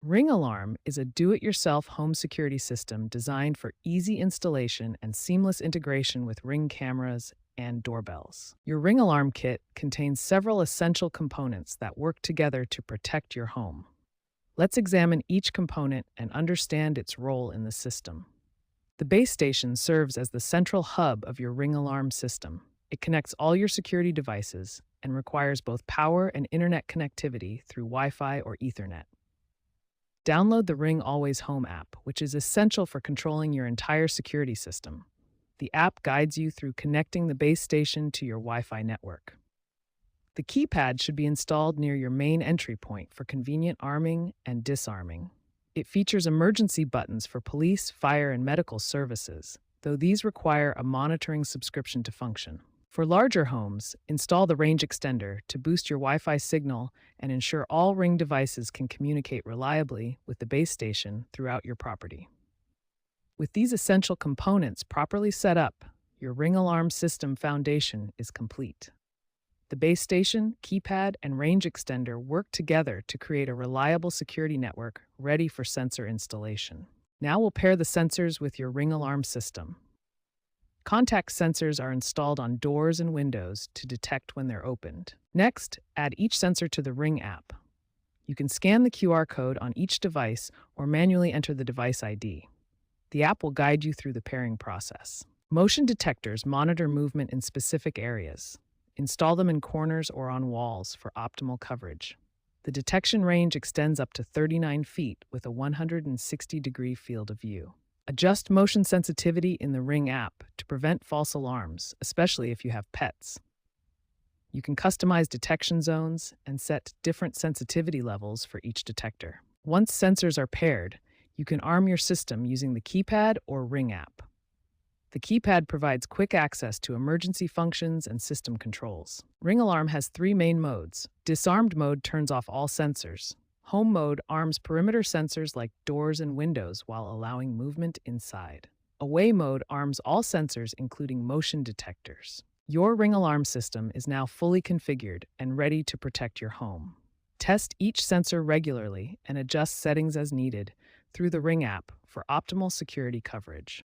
Ring Alarm is a do-it-yourself home security system designed for easy installation and seamless integration with Ring cameras and doorbells. Your Ring Alarm kit contains several essential components that work together to protect your home. Let's examine each component and understand its role in the system. The base station serves as the central hub of your Ring Alarm system. It connects all your security devices and requires both power and internet connectivity through Wi-Fi or Ethernet. Download the Ring Always Home app, which is essential for controlling your entire security system. The app guides you through connecting the base station to your Wi-Fi network. The keypad should be installed near your main entry point for convenient arming and disarming. It features emergency buttons for police, fire, and medical services, though these require a monitoring subscription to function. For larger homes, install the range extender to boost your Wi-Fi signal and ensure all Ring devices can communicate reliably with the base station throughout your property. With these essential components properly set up, your Ring Alarm system foundation is complete. The base station, keypad, and range extender work together to create a reliable security network ready for sensor installation. Now we'll pair the sensors with your Ring Alarm system. Contact sensors are installed on doors and windows to detect when they're opened. Next, add each sensor to the Ring app. You can scan the QR code on each device or manually enter the device ID. The app will guide you through the pairing process. Motion detectors monitor movement in specific areas. Install them in corners or on walls for optimal coverage. The detection range extends up to 39 feet with a 160-degree field of view. Adjust motion sensitivity in the Ring app to prevent false alarms, especially if you have pets. You can customize detection zones and set different sensitivity levels for each detector. Once sensors are paired, you can arm your system using the keypad or Ring app. The keypad provides quick access to emergency functions and system controls. Ring Alarm has three main modes. Disarmed mode turns off all sensors. Home mode arms perimeter sensors like doors and windows while allowing movement inside. Away mode arms all sensors, including motion detectors. Your Ring Alarm system is now fully configured and ready to protect your home. Test each sensor regularly and adjust settings as needed through the Ring app for optimal security coverage.